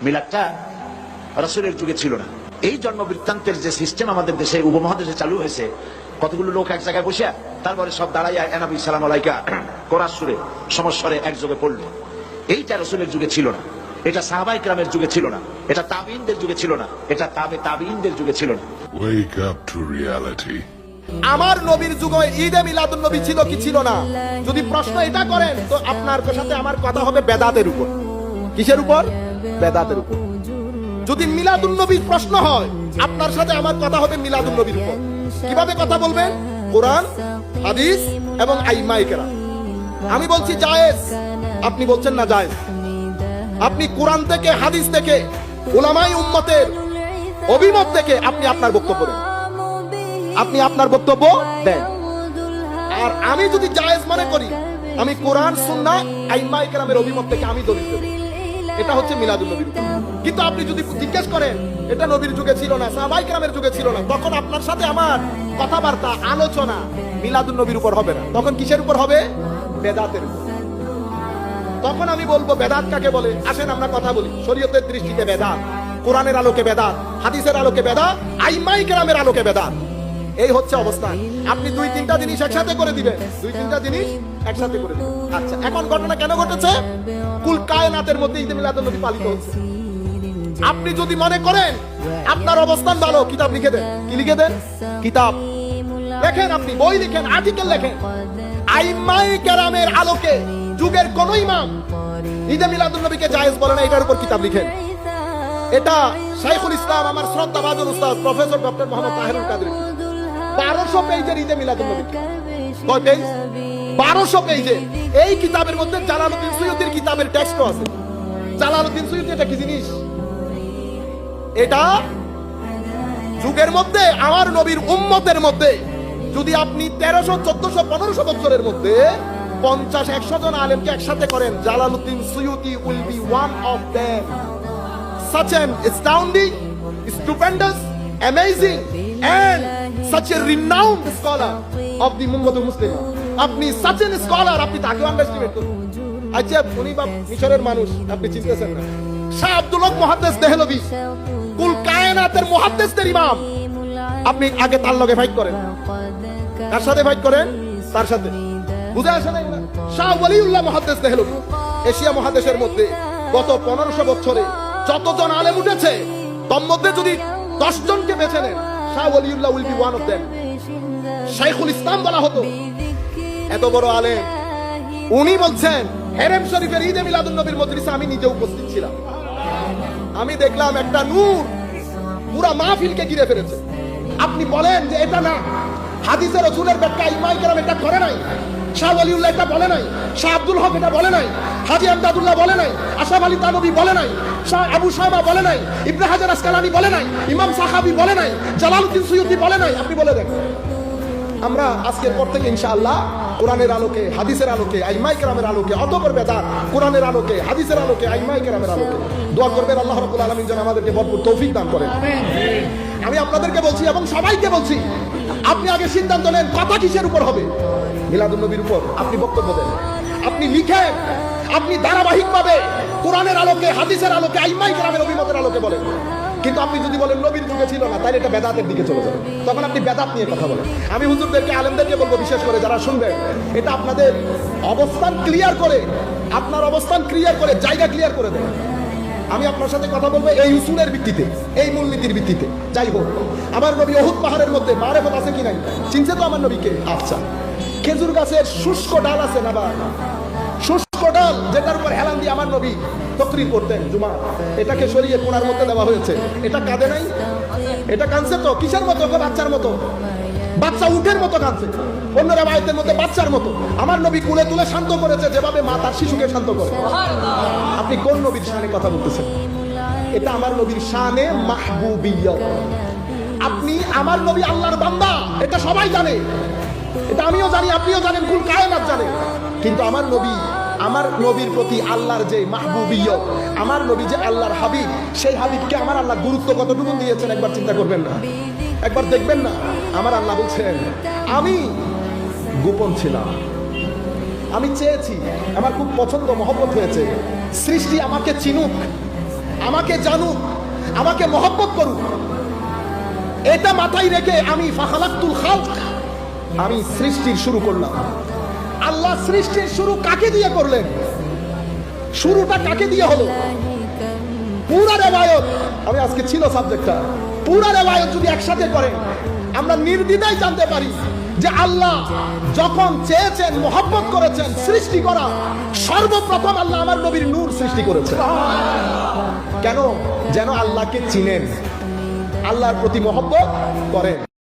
মিলাদটা রাসূলের যুগে ছিল না। এই জন্ম বৃত্তান্তের যে সিস্টেম আমাদের দেশে উপমহাদেশে চালু হয়েছে, কতগুলো লোক এক জায়গায় বসে তারপরে সব দাঁড়াইয়া এনাবি সালাম আলাইকা কোরআন সুরে সমস্বরে একযোগে পড়লো, এইটা রাসূলের যুগে ছিল না। এটা সাহাবায়ে কেরামের যুগে ছিল না, এটা তাবিঈনদের যুগে ছিল না, এটা তাবিঈনদের যুগে ছিল না। Wake up to reality. আমার নবীর যুগে ঈদে মিলাদুন নবী ছিল কি ছিল না? যদি প্রশ্ন এটা করেন তো আপনার সাথে আমার কথা হবে বেদাতের উপর। কিসের উপর? বেদাতের উপর। যদি মিলাদুন নবীর প্রশ্ন হয় আপনার সাথে আমার কথা হবে মিলাদুন নবীর উপর। কিভাবে কথা বলবেন? কোরআন, হাদিস এবং আইম্মায়ে কেরাম। আমি বলছি জায়েজ, আপনি বলছেন না জায়েজ। আপনি কোরআন থেকে, হাদিস থেকে, উলামায়ে উম্মতের অভিমত থেকে আপনি আপনার বক্তব্য দেন, আপনি আপনার বক্তব্য দেন। আর আমি যদি জায়েজ মনে করি, আমি কোরআন, সুন্নাহ, আইম্মায়ে কেরামের অভিমত থেকে আমি দলিল দেব। এটা হচ্ছে মিলাদুন নবীর উপর। কিন্তু আপনি যদি জিজ্ঞেস করেন এটা নবীর যুগে ছিল না, সাহাবায়ে কেরামের যুগে ছিল না, তখন আপনার সাথে আমার কথাবার্তা, আলোচনা মিলাদুন নবীর উপর হবে না। তখন কিসের উপর হবে? বেদাতের উপর। তখন আমি বলবো বেদাত কাকে বলে। আসেন আমরা কথা বলি। শরীয়তের দৃষ্টিতে বেদাত, কোরআনের আলোকে বেদাত, হাদিসের আলোকে বেদাত, আইম্মায়ে কেরামের আলোকে বেদাত। এই হচ্ছে অবস্থান। আপনি দুই তিনটা জিনিস একসাথে করে দিবেন, দুই তিনটা জিনিস একসাথে করে দিবেন। আচ্ছা, এখন ঘটনা কেন ঘটেছে? কুল কায়নাতের মধ্যে ঈদে মিলাদুন নবী পালিত হচ্ছে। আপনি যদি মনে করেন আপনার অবস্থান ভালো, কিতাব লিখে দেন। কি লিখে দেন? কিতাব লেখেন, আপনি বই লিখেন, আর্টিকেল লেখেন। আইম্মায়ে কেরামের আলোকে যুগের কোন ইমাম ঈদে মিলাদুন নবীকে জায়েজ বলে না, এটার উপর কিতাব লিখেন। এটা শাইখুল ইসলাম, আমার শ্রদ্ধাভাজন উস্তাদ প্রফেসর ডক্টর মোহাম্মদ তাহেরুল কাদরী 1200 পেজের ঈদে মিলাদুন নবী। কয় পেজ? 1200 পেজের। এই কিতাবের মধ্যে জালালউদ্দিন সুয়ুতির কিতাবের টেক্সটও আছে। জালালউদ্দিন সুয়ুতি এটা কি জিনিস? এটা যুগের মধ্যে আমার নবীর উম্মতের মধ্যে যদি আপনি 1300, 1400, 1500 বছরের মধ্যে 50-100 জন আলেমকে একসাথে করেন, Jalaluddin Suyuti will be one of them. Such an astounding, stupendous, amazing and such a renowned scholar of the Ummah Muslimah. আপনি such an scholar, আপনি তাকে আন্ডারস্টিমেট করুন। আচ্ছা, উনি বা মিশরের মানুষ, আপনি চিনতেছেন না। শাহ আব্দুল হক মুহাদ্দিস দেহলভী, কুল কায়নাতের মুহাদ্দিসদের ইমাম। আপনি আগে তার লগে ফাইট করেন। কার সাথে ফাইট করেন? তার সাথে। বুঝে আসে না? শাহ ওয়ালিউল্লাহ মুহাদ্দিস দেহলভী এশিয়া মহাদেশের মধ্যে গত 1500 বছরে যতজন আলেম উঠেছে, তার মধ্যে যদি 10 জনকে বেছে নেন, Shah Waliullah will be one of them. শাইখুল ইসলাম বলা হতো, এত বড় আলেম। উনি বলছেন হেরেম শরীফের ঈদে মিলাদুন নবীর মজলিসে আমি নিজে উপস্থিত ছিলাম। আমি দেখলাম একটা নূর পুরা মাহফিলকে ঘিরে ফেলেছে। আপনি বলেন যে এটা না, হাদিসের রাসূলের ব্যাখ্যা আইম্মায়ে কেরাম এটা করে নাই, শাহ ওয়ালিউল্লাহ এটা বলে নাই, শাহ আব্দুল হক এটা বলে নাই, হাজী আমদাদুল্লাহ বলে নাই, আশরাফ আলী তানভী বলে নাই, শাহ আবু শামা বলে নাই, ইবনে হাজার আসকালানি বলে নাই, ইমাম সাহাবী বলে নাই, জালালউদ্দিন সুয়ুতি বলে নাই। আপনি বলে দেখেন। আমরা আজকের পর থেকে ইনশাআল্লাহ কোরআনের আলোকে, হাদিসের আলোকে, আইম্মায়ে কেরামের আলোকে, অতঃপর বেদাত, কোরআনের আলোকে, হাদিসের আলোকে, আইম্মায়ে কেরামের আলোকে দোয়া করবেন আল্লাহ রাব্বুল আলামিন যেন আমাদেরকে ভরপুর তৌফিক দান করেন। আমি আপনাদেরকে বলছি এবং সবাইকে বলছি, আপনি আগে সিদ্ধান্ত নেন কথা কিসের উপর হবে। মিলাদুন নবীর উপর আপনি বক্তব্য দেন, আপনি লিখেন, আপনি ধারাবাহিকভাবে কোরআনের আলোকে, হাদিসের আলোকে, আইম্মায়ে কেরামের অভিমতের আলোকে বলেন। কিন্তু আপনি যদি বলেন নবীর যুগে ছিল না, তাহলে এটা বেদাতের দিকে চলে যাবে। তখন আপনি বেদাত নিয়ে কথা বলেন। আমি হুজুরদেরকে, আলেমদেরকে বলবো, বিশেষ করে যারা শুনবেন, এটা আপনাদের অবস্থান ক্লিয়ার করে, আপনার অবস্থান ক্লিয়ার করে, জায়গা ক্লিয়ার করে দেন। আমি আপনার সাথে কথা বলবো এই উসুলের ভিত্তিতে, এই মূলনীতির ভিত্তিতে। যাই হোক, আমার নবী উহুদ পাহাড়ের মধ্যে মারেফত আছে কি নাই? চিনছে তো আমার নবীকে? আচ্ছা, খেজুর গাছের শুষ্ক ডাল আছে না? বা শুষ্ক ডাল যেটার উপর হেলান দিয়ে আমার নবী তাকরীর করতেন জুমা, এটাকে সরিয়ে কোণার মধ্যে দেওয়া হয়েছে। এটা কাঁদে নাই? এটা কাঁদছে তো কিসের মতো? বাচ্চার মতো, বাচ্চা উঠের মতো কাঁদছে। অন্য রাওয়ায়াতের মধ্যে বাচ্চার মতো। আমার নবী কুলে তুলে শান্ত করেছে যেভাবে মা তার শিশুকে শান্ত করে। আপনি কোন নবীর শানে কথা বলতেছেন? এটা আমার নবীর শানে মাহবুবিয়্যাত। আপনি আমার নবী আল্লাহর বান্দা, এটা সবাই জানে, এটা আমিও জানি, আপনিও জানেন, কুল কায়নাত জানে। কিন্তু আমার নবী, আমার নবীর প্রতি আল্লাহর যে মাহবুবিয়ত, আমার নবী যে আল্লাহর হাবিব, সেই হাবিবকে আমার আল্লাহ গুরুত্ব কতটুকু দিয়েছেন একবার চিন্তা করবেন না? একবার দেখবেন না? আমার আল্লাহ বলছেন আমি গোপন ছিলাম, আমি চেয়েছি, আমার খুব পছন্দ মহব্বত হয়েছে, সৃষ্টি আমাকে চিনুক, আমাকে জানুক, আমাকে মহব্বত করুক, এটা মাথায় রেখে আমি ফাখালাক্তুল খালক, আমি সৃষ্টির শুরু করলাম। আল্লাহ সৃষ্টির শুরু কাকে দিয়ে করলেন? শুরুটা কাকে দিয়ে হলো? পুরা রেওয়ায়ত, আমি আজকে ছিল সাবজেক্টটা, পুরা রেওয়ায়ত যদি একসাথে করেন আমরা নির্দ্বিধায় জানতে পারি যে আল্লাহ যখন চেয়েছেন, মহব্বত করেছেন সৃষ্টি করা, সর্বপ্রথম আল্লাহ আমার নবীর নূর সৃষ্টি করেছেন। কেন? যেন আল্লাহকে চিনেন, আল্লাহর প্রতি মহব্বত করেন।